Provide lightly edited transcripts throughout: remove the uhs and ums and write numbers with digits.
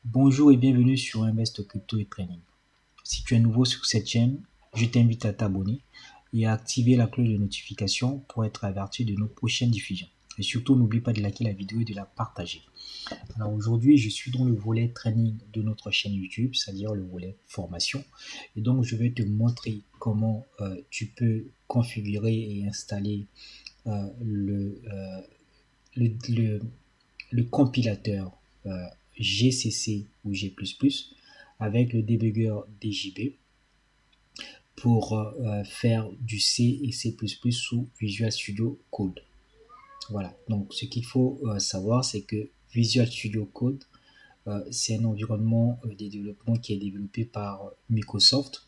Bonjour et bienvenue sur Invest Crypto et Trading. Si tu es nouveau sur cette chaîne, je t'invite à t'abonner et à activer la cloche de notification pour être averti de nos prochaines diffusions. Et surtout, n'oublie pas de liker la vidéo et de la partager. Alors aujourd'hui, je suis dans le volet training de notre chaîne YouTube, c'est-à-dire le volet formation. Et donc, je vais te montrer comment tu peux configurer et installer le compilateur GCC ou G++ avec le débugger DJB pour faire du C et C++ sous Visual Studio Code. Voilà, donc ce qu'il faut savoir, c'est que Visual Studio Code, c'est un environnement de développement qui est développé par Microsoft,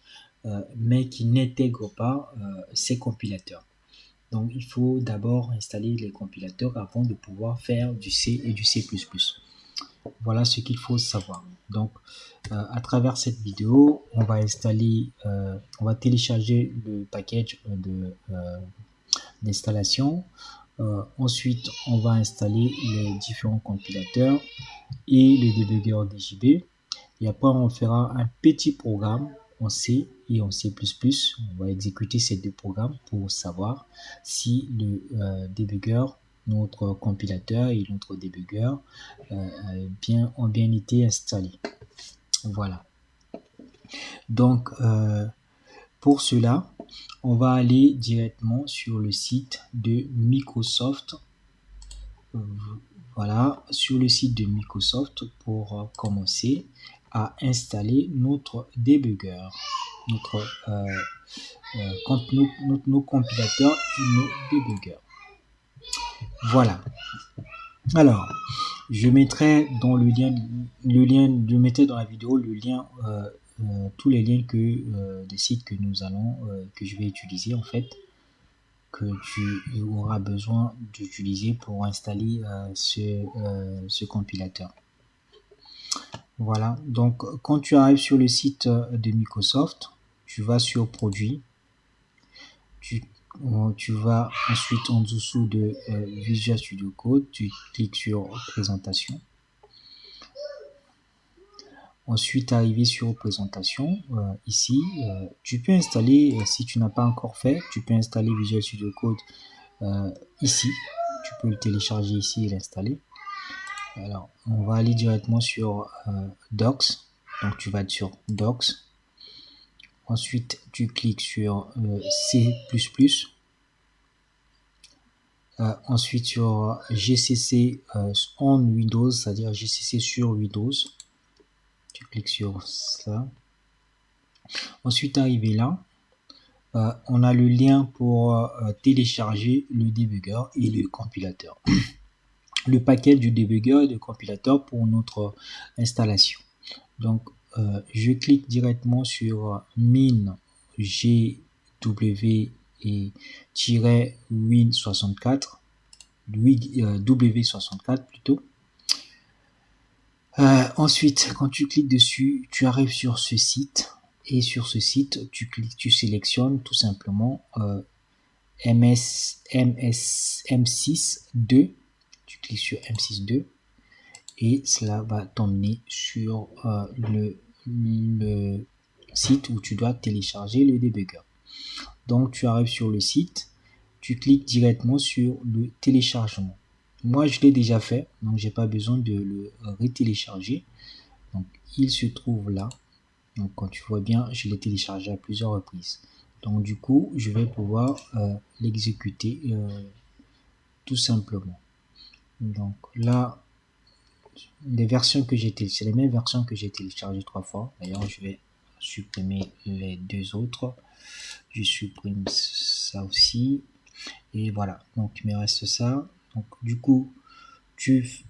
mais qui n'intègre pas ces compilateurs. Donc, il faut d'abord installer les compilateurs avant de pouvoir faire du C et du C++. Voilà ce qu'il faut savoir. Donc, à travers cette vidéo, on va télécharger le package d'installation. Ensuite, on va installer les différents compilateurs et le débugger DJB. Et après, on fera un petit programme en C et en C++. On va exécuter ces deux programmes pour savoir si le débugger, notre compilateur et notre débugger ont bien été installés. Voilà. Donc, pour cela, on va aller directement sur le site de Microsoft. Voilà, sur le site de Microsoft pour commencer à installer notre débugger, nos compilateurs et nos débuggers. Voilà. Alors, je mettrai dans je mettrai dans la vidéo le lien, tous les liens des sites que que je vais utiliser en fait, que tu auras besoin d'utiliser pour installer ce compilateur. Voilà, donc quand tu arrives sur le site de Microsoft, tu vas sur Produits, tu vas ensuite en dessous de Visual Studio Code, tu cliques sur Présentation. Ensuite, arrivé sur Présentation, ici, tu peux installer, si tu n'as pas encore fait, tu peux installer Visual Studio Code ici. Tu peux le télécharger ici et l'installer. Alors, on va aller directement sur Docs. Donc, tu vas sur Docs. Ensuite, tu cliques sur C++. Ensuite, sur GCC on Windows, c'est-à-dire GCC sur Windows. Tu cliques sur ça. Ensuite, arrivé là, on a le lien pour télécharger le débugger et le compilateur. Le paquet du débugger et du compilateur pour notre installation. Donc, je clique directement sur min gw et -win64, w64 plutôt. Ensuite, quand tu cliques dessus, tu arrives sur ce site et sur ce site, tu sélectionnes tout simplement M6.2. Tu cliques sur M6.2 et cela va t'emmener sur le site où tu dois télécharger le débugger. Donc, tu arrives sur le site, tu cliques directement sur le téléchargement. Moi, je l'ai déjà fait, donc j'ai pas besoin de le retélécharger. Donc, il se trouve là. Donc, quand tu vois bien, je l'ai téléchargé à plusieurs reprises. Donc, du coup, je vais pouvoir l'exécuter tout simplement. Donc, là, les versions que j'ai téléchargées, c'est les mêmes versions que j'ai téléchargées 3 fois. D'ailleurs, je vais supprimer les deux autres. Je supprime ça aussi. Et voilà, donc il me reste ça. Donc du coup, tu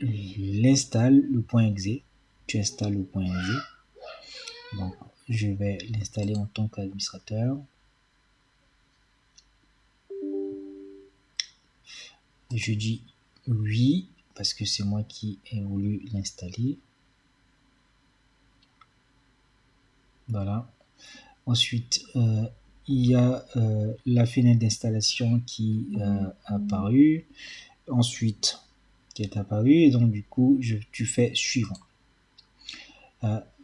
l'installes le .exe. Tu installes le .exe. Donc je vais l'installer en tant qu'administrateur. Je dis oui parce que c'est moi qui ai voulu l'installer. Voilà. Ensuite, il y a la fenêtre d'installation qui a apparu, ensuite qui est apparu, et donc du coup tu fais suivant.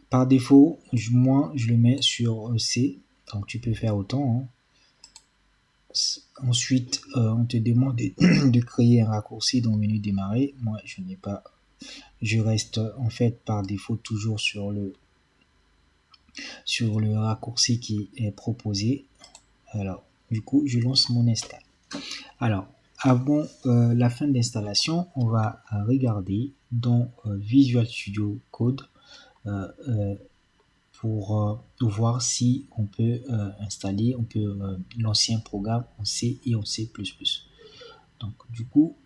Par défaut, moi je le mets sur C, donc tu peux faire autant. Ensuite, on te demande de créer un raccourci dans le menu démarrer. Moi, je n'ai pas. Je reste en fait par défaut toujours sur le raccourci qui est proposé. Alors, du coup, je lance mon install. Alors, avant la fin d'installation, on va regarder dans Visual Studio Code pour voir si on peut installer, on peut lancer un programme en C et en C++. Donc, du coup,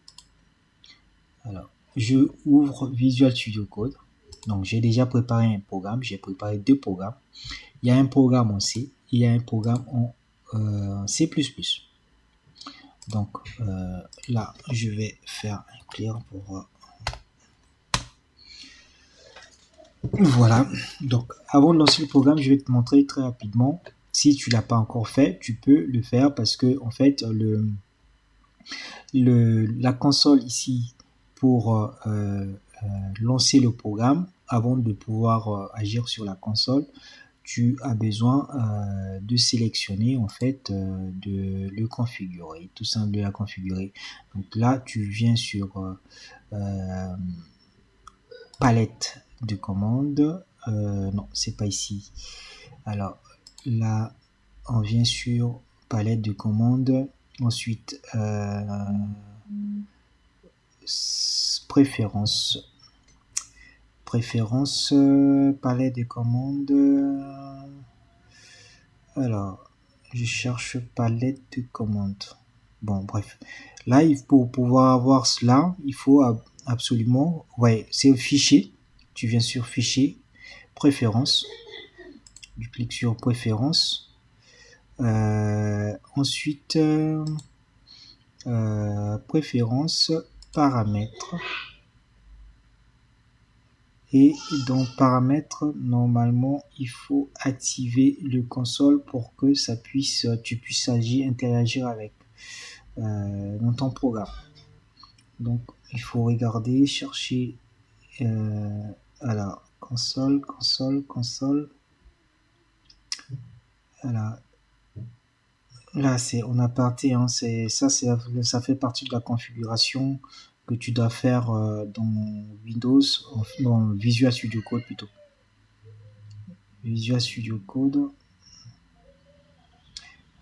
alors, je ouvre Visual Studio Code. Donc, j'ai déjà préparé un programme. J'ai préparé deux programmes. Il y a un programme en C et il y a un programme en C++. Donc, là, je vais faire un clear pour... Voilà. Donc, avant de lancer le programme, je vais te montrer très rapidement. Si tu l'as pas encore fait, tu peux le faire parce que, en fait, la console ici pour lancer le programme, avant de pouvoir agir sur la console, tu as besoin de sélectionner en fait, de le configurer, tout simple de la configurer. Donc là, tu viens sur palette de commandes. Non, c'est pas ici. Alors là, on vient sur palette de commandes. Ensuite, préférences. Préférences, palette de commandes. Alors, je cherche palette de commandes. Bon, bref. Là, pour pouvoir avoir cela, il faut absolument... Ouais, c'est fichier. Tu viens sur fichier, préférences. Tu cliques sur préférences. Ensuite, préférences, paramètres. Et dans paramètres, normalement, il faut activer le console pour que ça puisse, tu puisses interagir avec dans ton programme. Donc, il faut regarder, chercher. Alors, console. Alors, là, on a parti. Hein, ça fait partie de la configuration que tu dois faire dans Windows, dans Visual Studio Code plutôt. Visual Studio Code.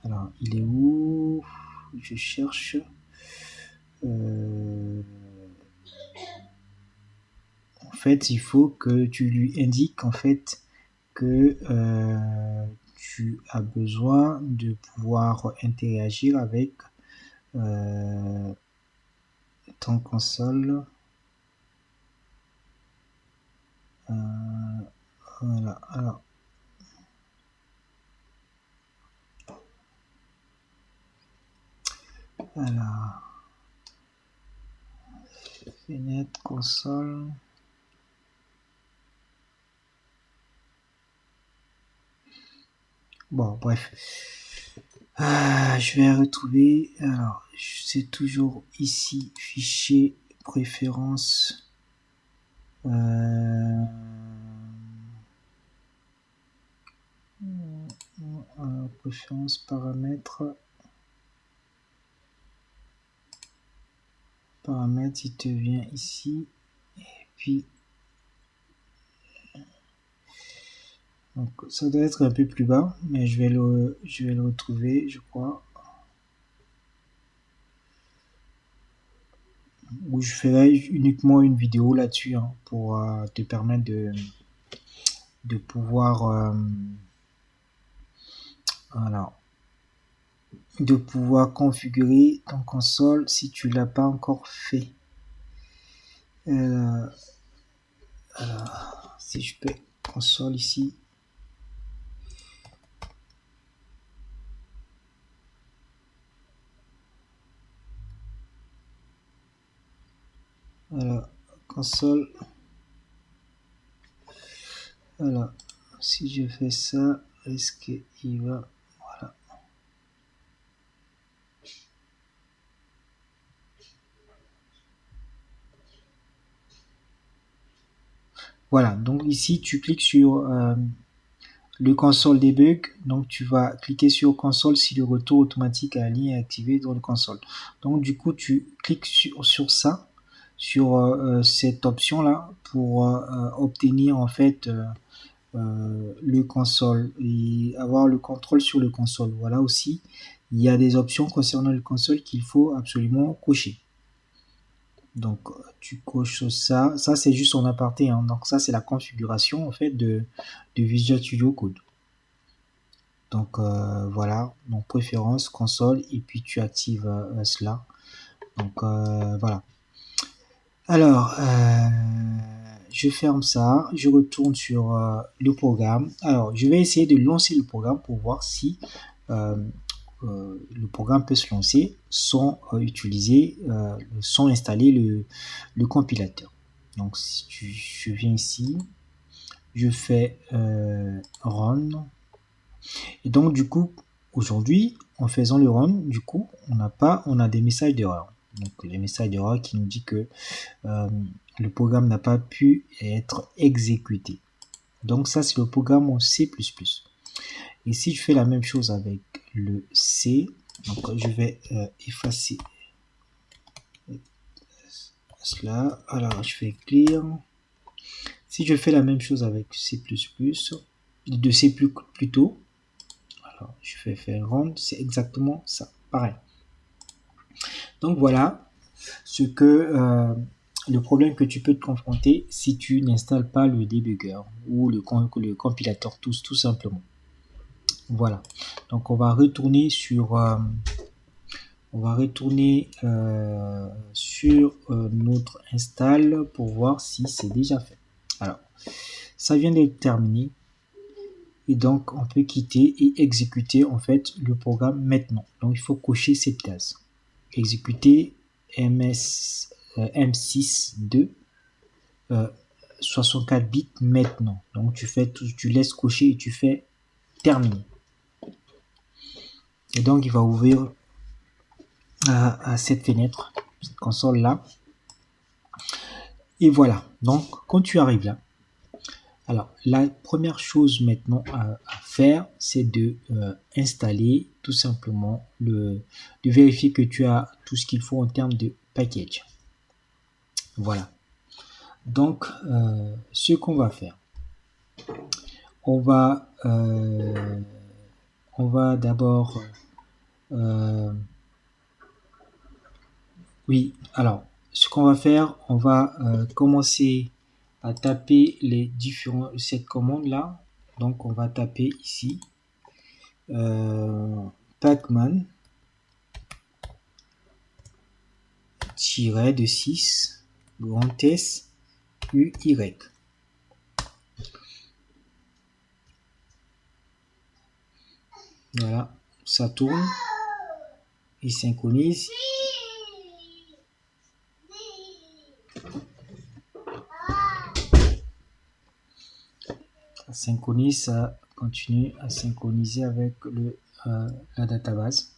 Alors, il est où? Je cherche. En fait, il faut que tu lui indiques en fait que tu as besoin de pouvoir interagir avec ton console. Voilà. Alors, fenêtre, console. Bon, bref. Je vais retrouver. Alors, c'est toujours ici, fichier, préférences. Préférences, paramètres. Paramètres, il te vient ici. Et puis, donc, ça doit être un peu plus bas, mais je vais le retrouver, je crois. Où je ferai uniquement une vidéo là-dessus hein, pour te permettre de pouvoir voilà, de pouvoir configurer ton console si tu l'as pas encore fait. Alors, si je peux console ici. Voilà, console. Voilà, si je fais ça, est-ce qu'il va... Voilà. Voilà, donc ici tu cliques sur le console debug, donc tu vas cliquer sur console si le retour automatique à la ligne est activé dans le console. Donc du coup tu cliques sur ça, sur cette option là pour obtenir en fait le console et avoir le contrôle sur le console. Voilà aussi, il y a des options concernant le console qu'il faut absolument cocher. Donc tu coches ça, ça c'est juste en aparté, hein. Donc ça c'est la configuration en fait de Visual Studio Code. Donc voilà, donc préférence console et puis tu actives cela. Donc voilà. Alors je ferme ça, je retourne sur le programme. Alors je vais essayer de lancer le programme pour voir si le programme peut se lancer sans utiliser, sans installer le compilateur. Donc si je viens ici, je fais run. Et donc du coup, aujourd'hui, en faisant le run, du coup, on a des messages d'erreur. Donc les messages d'erreur qui nous dit que le programme n'a pas pu être exécuté. Donc ça, c'est le programme en C++. Et si je fais la même chose avec le C, donc je vais effacer cela. Alors je fais clear. Si je fais la même chose avec C++, de C plutôt, alors je fais faire run, c'est exactement ça, pareil. Donc voilà ce que le problème que tu peux te confronter si tu n'installes pas le debugger ou le compilateur tout simplement. Voilà. Donc on va retourner sur notre install pour voir si c'est déjà fait. Alors ça vient d'être terminé et donc on peut quitter et exécuter en fait le programme maintenant. Donc il faut cocher cette case. Exécuter M6.2 64 bits maintenant. Donc tu laisses cocher et tu fais terminer. Et donc il va ouvrir à cette fenêtre, cette console là. Et voilà. Donc quand tu arrives là, alors la première chose maintenant à faire, c'est de installer tout simplement de vérifier que tu as tout ce qu'il faut en termes de package. Voilà. Donc ce qu'on va faire, on va d'abord oui, alors ce qu'on va faire, on va commencer à taper cette commande là. Donc on va taper ici pacman de 6 grand S UY. Voilà, ça tourne, il synchronise. Ça synchronise, ça continue à synchroniser avec la database.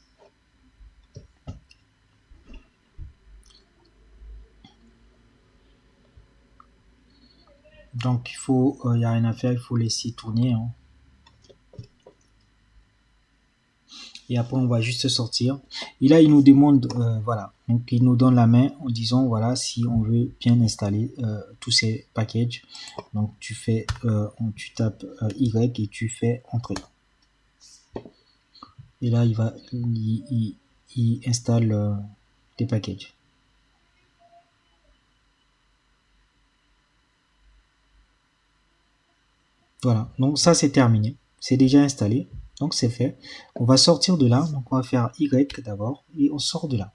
Donc il n'y a rien à faire, il faut laisser tourner, hein. Et après on va juste sortir et là il nous demande voilà, donc il nous donne la main en disant voilà si on veut bien installer tous ces packages. Donc tu tapes Y et tu fais entrée et là il installe des packages. Voilà, donc ça c'est terminé, c'est déjà installé. Donc c'est fait. On va sortir de là. Donc on va faire Y d'abord et on sort de là.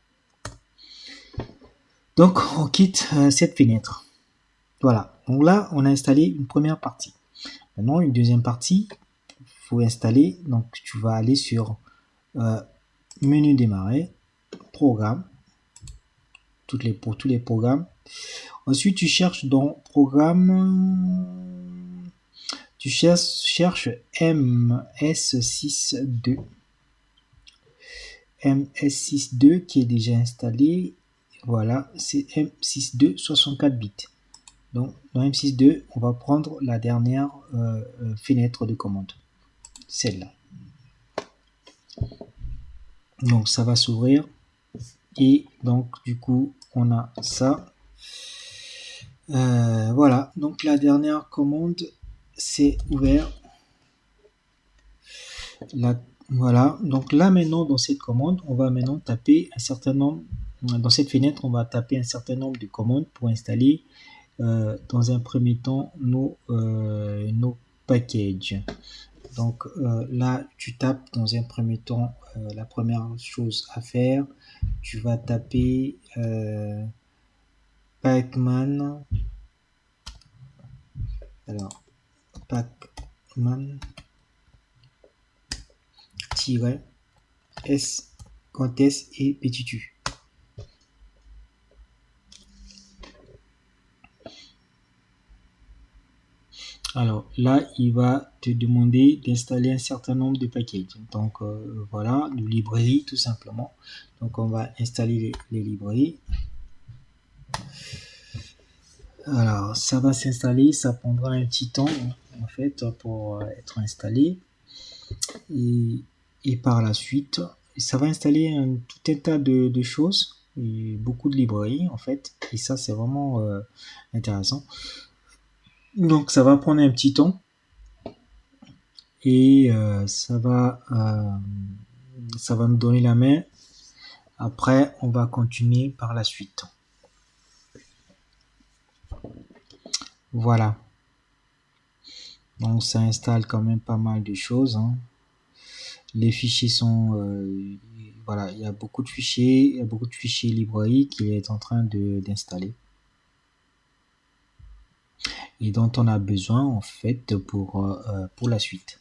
Donc on quitte cette fenêtre. Voilà. Donc là on a installé une première partie. Maintenant une deuxième partie. Il faut installer. Donc tu vas aller sur menu démarrer, programme, pour tous les programmes. Ensuite tu cherches dans programme. Tu cherches MS62. MS62 qui est déjà installé. Voilà, c'est M62 64 bits. Donc, dans M62, on va prendre la dernière fenêtre de commande, celle-là. Donc, ça va s'ouvrir. Et donc, du coup, on a ça. Voilà. Donc, la dernière commande, c'est ouvert. Voilà. Donc, là, maintenant, dans cette commande, on va maintenant taper un certain nombre. Dans cette fenêtre, on va taper un certain nombre de commandes pour installer, dans un premier temps, nos packages. Donc là, tu tapes dans un premier temps, la première chose à faire, tu vas taper pacman. Alors, pacman s grand S et petit u. Alors là, il va te demander d'installer un certain nombre de packages. Donc voilà, de librairies tout simplement. Donc on va installer les librairies. Alors ça va s'installer, ça prendra un petit temps en fait pour être installé. Et par la suite, ça va installer tout un tas de choses et beaucoup de librairies en fait. Et ça, c'est vraiment intéressant. Donc, ça va prendre un petit temps et ça va nous donner la main. Après, on va continuer par la suite. Voilà. Donc, ça installe quand même pas mal de choses, hein. Les fichiers sont, voilà, il y a beaucoup de fichiers librairies qu'il est en train d'installer et dont on a besoin en fait pour la suite.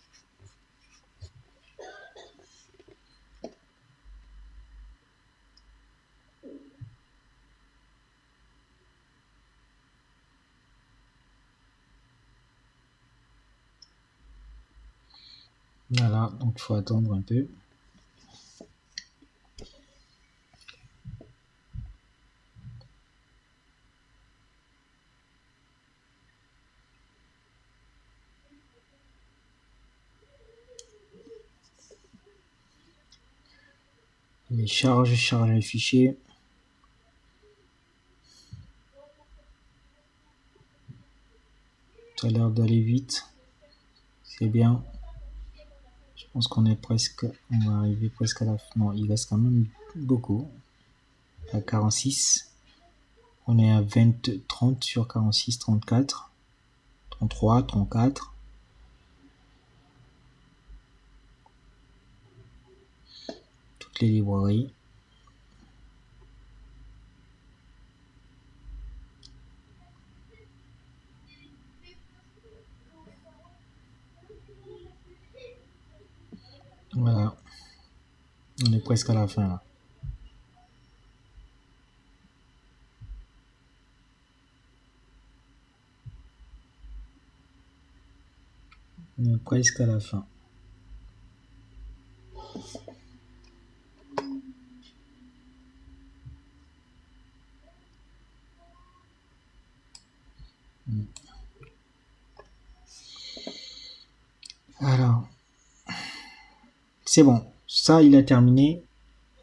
Voilà, donc il faut attendre un peu. Les charge le fichier. Ça a l'air d'aller vite. C'est bien. Je pense qu'on est presque, on va arriver presque à la fin. Non, il reste quand même beaucoup. À 46. On est à 30 sur 46, 34, 33, 34. Toutes les librairies. Voilà. On est presque à la fin là. On est presque à la fin. Alors, c'est bon. Ça, il a terminé.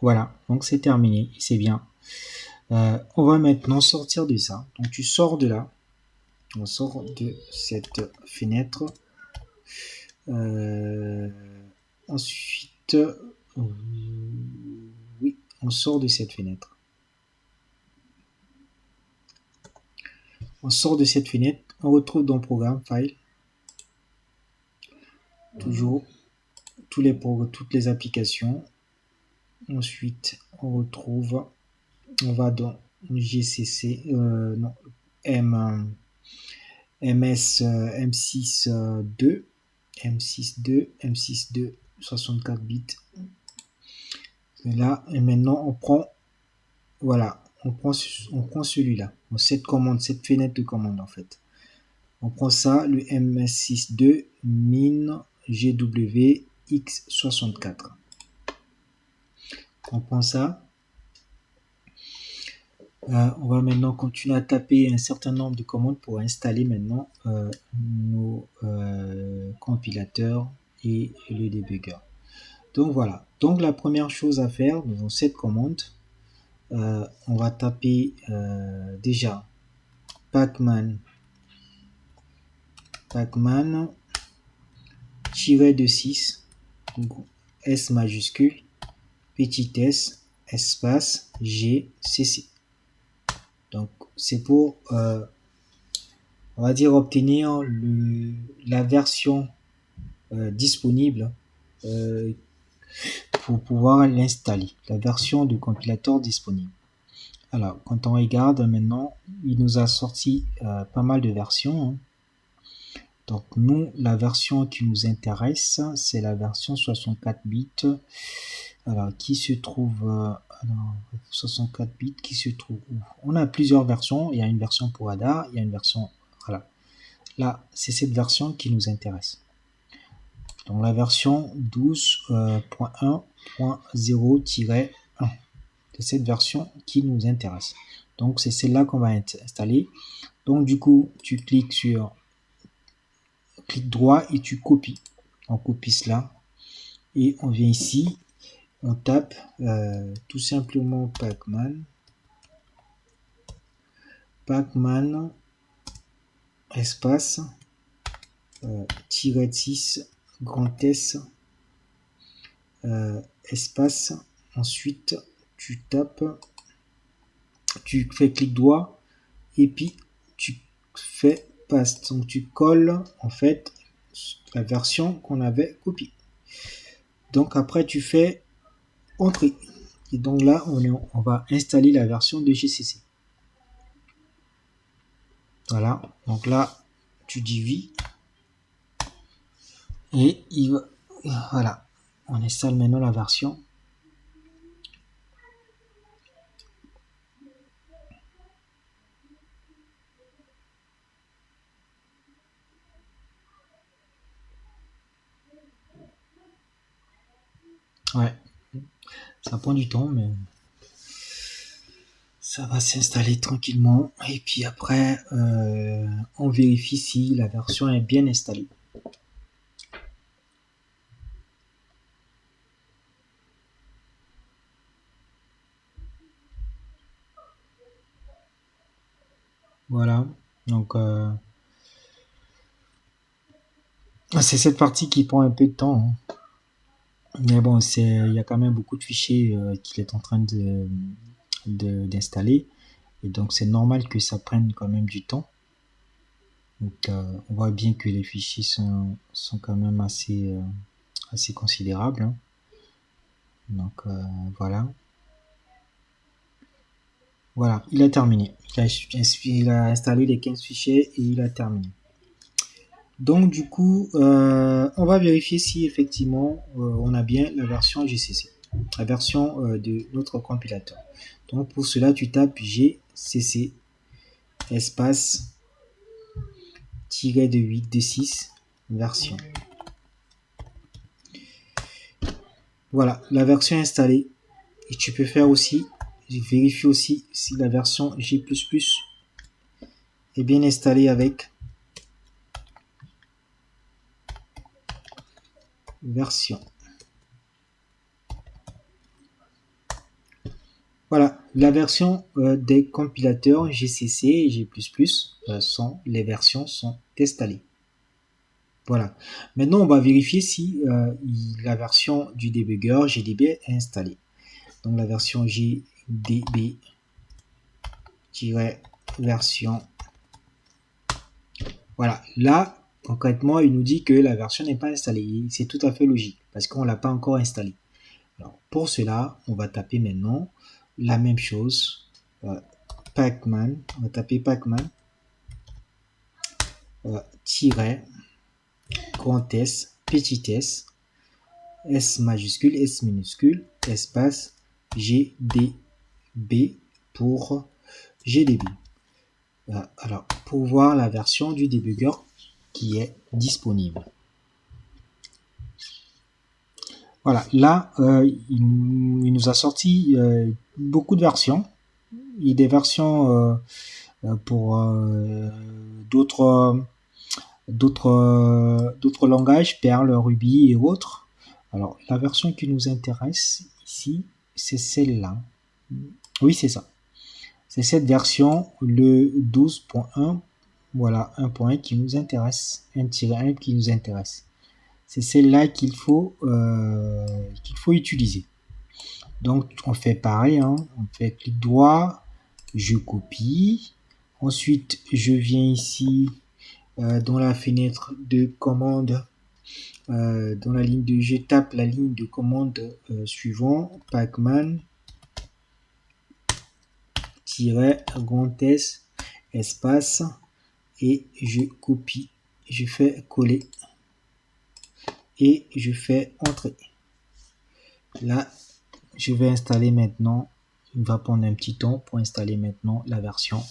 Voilà. Donc, c'est terminé. C'est bien. On va maintenant sortir de ça. Donc, tu sors de là. On sort de cette fenêtre. Ensuite, oui, on sort de cette fenêtre. On sort de cette fenêtre. On retrouve dans Programme, File. Toujours toutes les applications. Ensuite, on va dans GCC, non, MS, M6.2, M6.2, 64 bits. Et là, et maintenant, on prend celui-là, cette fenêtre de commande en fait. On prend ça, le MS62 min GW X64. On prend ça. On va maintenant continuer à taper un certain nombre de commandes pour installer maintenant nos compilateurs et le débugger. Donc voilà. Donc la première chose à faire dans cette commande, on va taper déjà pacman -de 6, S majuscule, petit s, espace, G, CC. Donc c'est pour, on va dire, obtenir la version disponible pour pouvoir l'installer, la version du compilateur disponible. Alors, quand on regarde maintenant, il nous a sorti pas mal de versions, hein. Donc, nous, la version qui nous intéresse, c'est la version 64 bits. Alors, qui se trouve... alors, 64 bits, qui se trouve où? On a plusieurs versions. Il y a une version pour ADA, il y a une version... Voilà. Là, c'est cette version qui nous intéresse. Donc, la version 12.1.0-1. C'est cette version qui nous intéresse. Donc, c'est celle-là qu'on va installer. Donc, du coup, tu cliques sur clic droit et tu copies. On copie cela et on vient ici, on tape tout simplement pacman espace -6 grand S espace. Ensuite, tu tapes, tu fais clic droit et puis tu fais paste. Donc tu colles en fait la version qu'on avait copiée. Donc après tu fais entrée. Et donc là on va installer la version de GCC. Voilà. Donc là tu dis oui. Et voilà. On installe maintenant la version. Ouais. Ça prend du temps, mais ça va s'installer tranquillement. Et puis après, on vérifie si la version est bien installée. Voilà. Donc, c'est cette partie qui prend un peu de temps, hein. Mais bon, il y a quand même beaucoup de fichiers qu'il est en train d'installer. Et donc, c'est normal que ça prenne quand même du temps. Donc, on voit bien que les fichiers sont quand même assez considérables, hein. Donc, voilà. Voilà, il a terminé. Il a installé les 15 fichiers et il a terminé. Donc, du coup, on va vérifier si effectivement on a bien la version GCC, la version de notre compilateur. Donc, pour cela, tu tapes GCC espace -de 8 de 6 version. Voilà, la version installée. Et tu peux faire aussi, vérifier aussi si la version G++ est bien installée avec version. Voilà, la version des compilateurs GCC et G++ les versions sont installées. Voilà. Maintenant, on va vérifier si la version du débugger GDB est installée. Donc, la version GDB-version. Voilà. Là, concrètement, il nous dit que la version n'est pas installée. C'est tout à fait logique parce qu'on ne l'a pas encore installée. Alors, pour cela, on va taper maintenant la même chose. Pacman. On va taper pacman grand S, petit s, S majuscule, S minuscule, espace GDB pour GDB. Alors, pour voir la version du débugger qui est disponible. Voilà, là, il nous a sorti beaucoup de versions. Il y a des versions pour d'autres langages, Perl, Ruby et autres. Alors, la version qui nous intéresse ici, c'est celle-là. Oui, c'est ça. C'est cette version, le 12.1, voilà, 1.1 qui nous intéresse, 1-1 qui nous intéresse. C'est celle-là qu'il faut utiliser. Donc, on fait pareil, hein. On fait clic droit, je copie. Ensuite, je viens ici dans la fenêtre de commande, dans la ligne de, je tape la ligne de commande suivant, pacman grand S espace et je copie, je fais coller et je fais entrer. Là, je vais installer maintenant, il va prendre un petit temps pour installer maintenant la version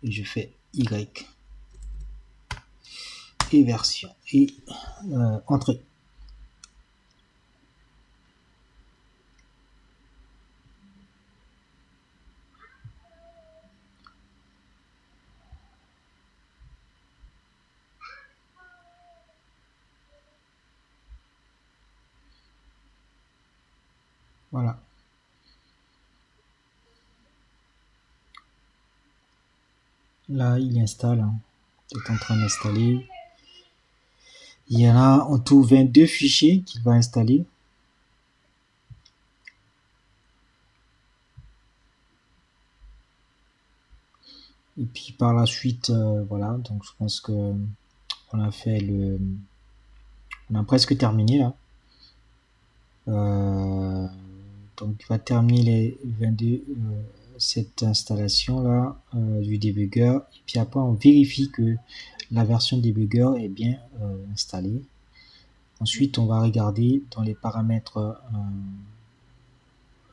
et je fais Y et version et entrer. Voilà. Là, il installe, hein. Il est en train d'installer. Il y en a en tout 22 fichiers qu'il va installer. Et puis par la suite, voilà, donc je pense que on a presque terminé là. Donc il va terminer les 22 cette installation là du debugger et puis après on vérifie que la version debugger est bien installée. Ensuite on va regarder dans les paramètres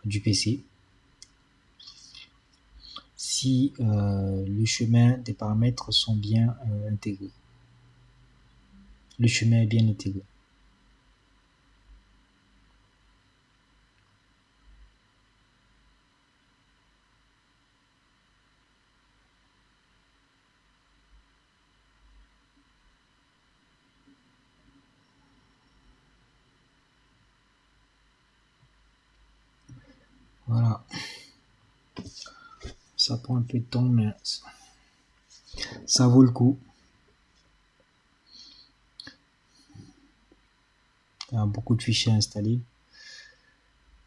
du PC si le chemin des paramètres sont bien intégrés. Le chemin est bien intégré. Voilà. Ça prend un peu de temps, mais ça vaut le coup. Il y a beaucoup de fichiers installés.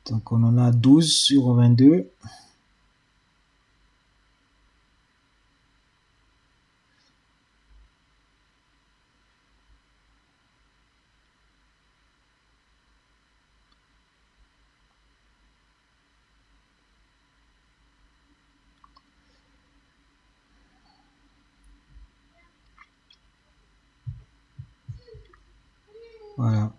Donc on en a 12 sur 22. Voilà.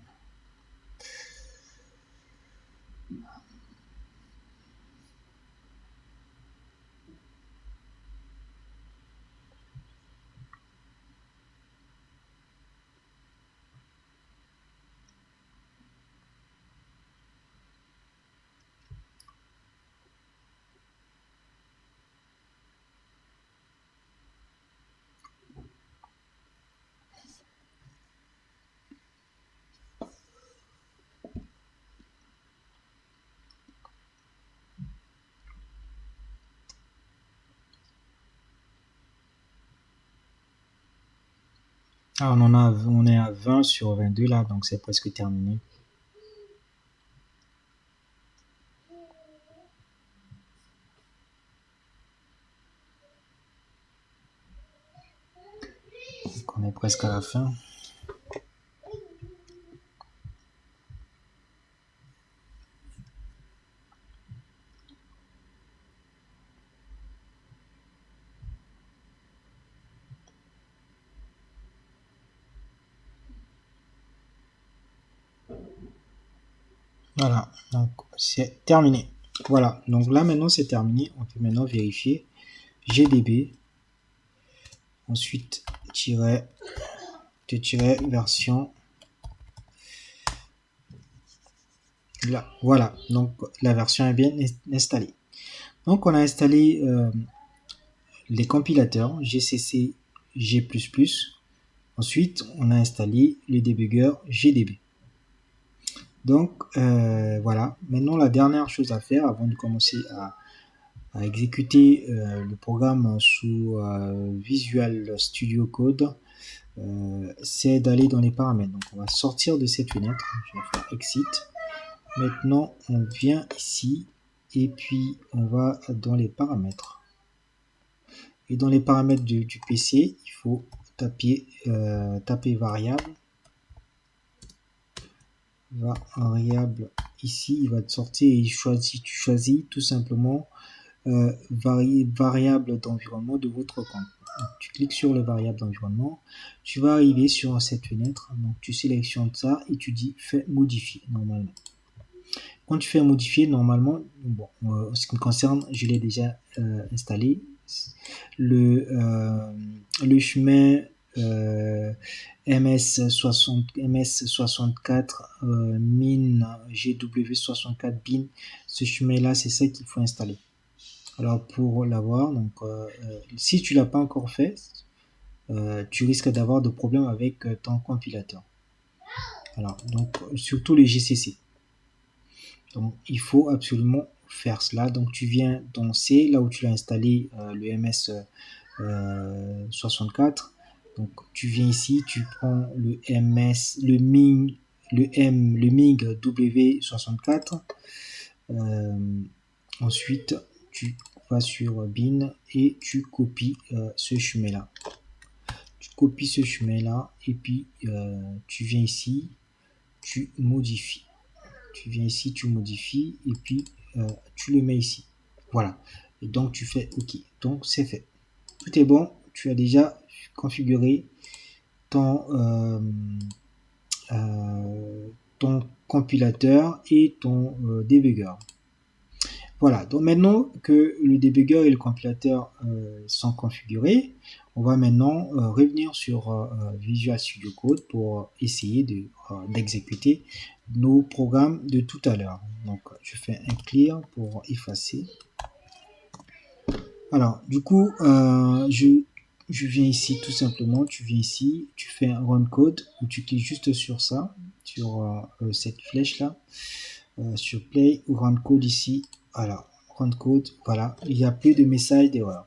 Ah, on est à 20 sur 22 là, donc c'est presque terminé. Donc on est presque à la fin. Voilà, donc c'est terminé. Voilà, donc là maintenant c'est terminé. On peut maintenant vérifier GDB. Ensuite, version. Là, voilà, donc la version est bien installée. Donc, on a installé les compilateurs GCC, G++. Ensuite, on a installé le débugger GDB. Donc, voilà. Maintenant, la dernière chose à faire avant de commencer à exécuter le programme sous Visual Studio Code, c'est d'aller dans les paramètres. Donc, on va sortir de cette fenêtre. Je vais faire Exit. Maintenant, on vient ici et puis on va dans les paramètres. Et dans les paramètres du PC, il faut taper variable. Ici, il va te sortir et tu choisis tout simplement variable d'environnement de votre compte. Donc, tu cliques sur le variable d'environnement, tu vas arriver sur cette fenêtre, donc tu sélectionnes ça et tu dis fais modifier normalement. Quand tu fais modifier, normalement, bon, en ce qui me concerne, je l'ai déjà installé. Le chemin MS64 min GW64 bin, ce chemin là, c'est ça qu'il faut installer. Alors pour l'avoir, donc si tu l'as pas encore fait, tu risques d'avoir de problèmes avec ton compilateur. Alors donc surtout les GCC. Donc il faut absolument faire cela. Donc tu viens dans C, là où tu as installé le MS64. Donc tu viens ici, tu prends le MIG W64. Ensuite tu vas sur bin et tu copies ce chemin là. Tu copies ce chemin là et puis tu viens ici, tu modifies. Tu viens ici, tu modifies et puis tu le mets ici. Voilà. Et donc tu fais OK. Donc c'est fait. Tout est bon. Tu as déjà configuré ton compilateur et ton debugger. Voilà, donc maintenant que le debugger et le compilateur sont configurés, on va maintenant revenir sur Visual Studio Code pour essayer d'exécuter nos programmes de tout à l'heure. Donc je fais un clear pour effacer. Alors du coup, je viens ici tout simplement, tu viens ici, tu fais un run code où tu cliques juste sur ça, sur cette flèche là, sur play ou run code ici. Voilà, run code, voilà, il n'y a plus de message d'erreur.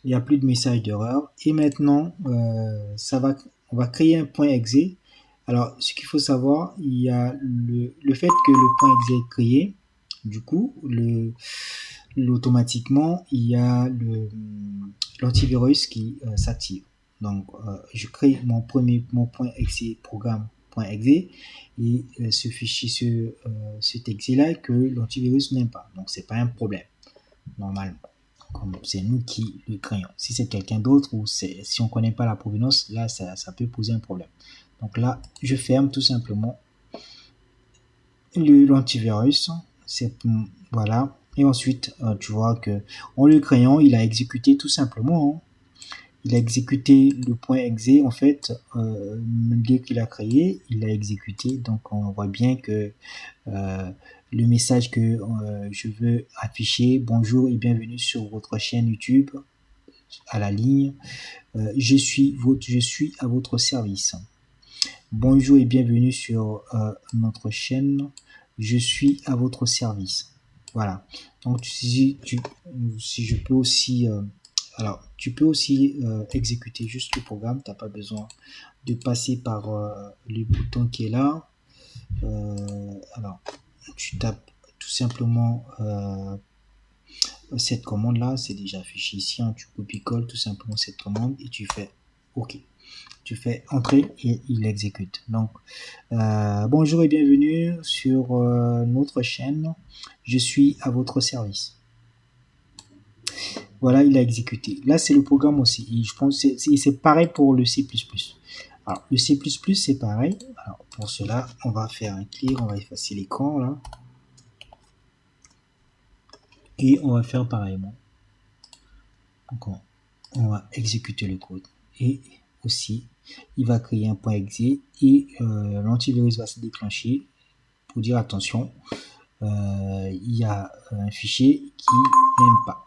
Il n'y a plus de message d'erreur. Et maintenant, on va créer un point exe. Alors, ce qu'il faut savoir, il y a le fait que le point exe est créé. Du coup, automatiquement, il y a l'antivirus qui s'active. Donc, je crée mon point exe programme.exe et ce fichier, cet exe là que l'antivirus n'aime pas. Donc, c'est pas un problème normalement. Comme c'est nous qui le créons. Si c'est quelqu'un d'autre ou si on connaît pas la provenance, là ça peut poser un problème. Donc là, je ferme tout simplement l'antivirus. Voilà. Et ensuite, tu vois que en le créant, il a exécuté tout simplement. Il a exécuté le point exe en fait dès qu'il a créé, il a exécuté. Donc on voit bien que le message que je veux afficher, bonjour et bienvenue sur votre chaîne YouTube à la ligne, je suis à votre service. Bonjour et bienvenue sur notre chaîne, je suis à votre service. Voilà. Donc si je peux aussi alors, tu peux aussi exécuter juste le programme, tu n'as pas besoin de passer par le bouton qui est là. Alors, tu tapes tout simplement cette commande là, c'est déjà affiché ici, hein, tu copies-colles tout simplement cette commande et tu fais OK. Tu fais entrer et il exécute. Donc, bonjour et bienvenue sur notre chaîne, je suis à votre service. Voilà, il a exécuté. Là, c'est le programme aussi. Et je pense que c'est pareil pour le C++. Alors, le C++, c'est pareil. Alors, pour cela, on va faire un clear, on va effacer l'écran, là. Et on va faire pareillement. Donc, on va exécuter le code. Et aussi, il va créer un point .exe et l'antivirus va se déclencher pour dire attention, il y a un fichier qui n'aime pas.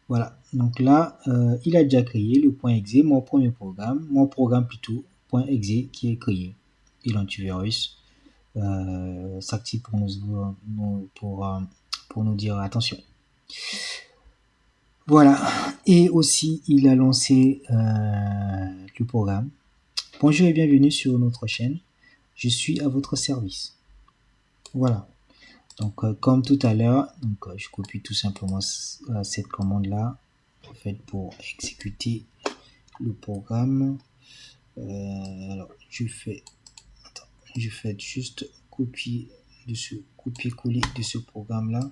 Voilà, donc là, il a déjà créé le .exe, mon programme plutôt, .exe qui est créé. Et l'antivirus s'active pour nous dire attention. Voilà, et aussi il a lancé le programme. Bonjour et bienvenue sur notre chaîne, je suis à votre service. Voilà, donc comme tout à l'heure, je copie tout simplement cette commande là en fait pour exécuter le programme. Alors je fais juste copier-coller de ce programme là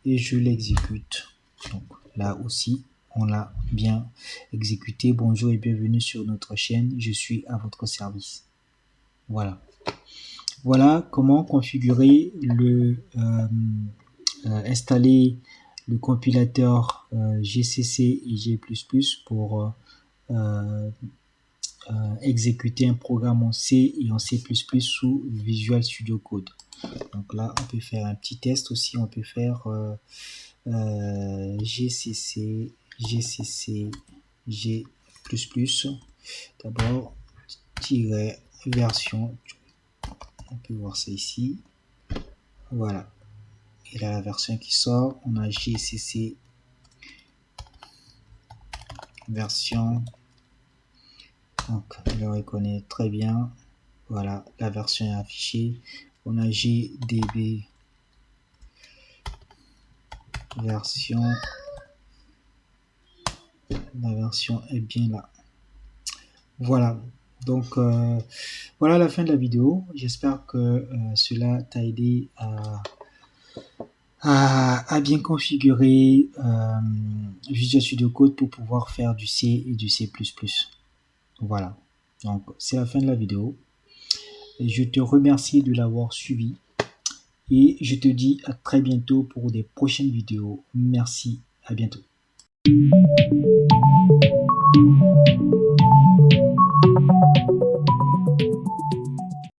et je l'exécute. Donc là aussi on l'a bien exécuté. Bonjour et bienvenue sur notre chaîne, je suis à votre service. Voilà comment configurer installer le compilateur GCC et G++ pour exécuter un programme en C et en C++ sous Visual Studio Code. Donc là, on peut faire un petit test aussi. On peut faire GCC, G++. D'abord, version. On peut voir ça ici. Voilà. Et là, la version qui sort, on a GCC version. Donc, il le reconnaît très bien. Voilà, la version est affichée. On a GDB version. La version est bien là. Voilà. Donc, voilà la fin de la vidéo. J'espère que cela t'a aidé à bien configurer Visual Studio Code pour pouvoir faire du C et du C++. Voilà. Donc, c'est la fin de la vidéo. Et je te remercie de l'avoir suivi. Et je te dis à très bientôt pour des prochaines vidéos. Merci, à bientôt.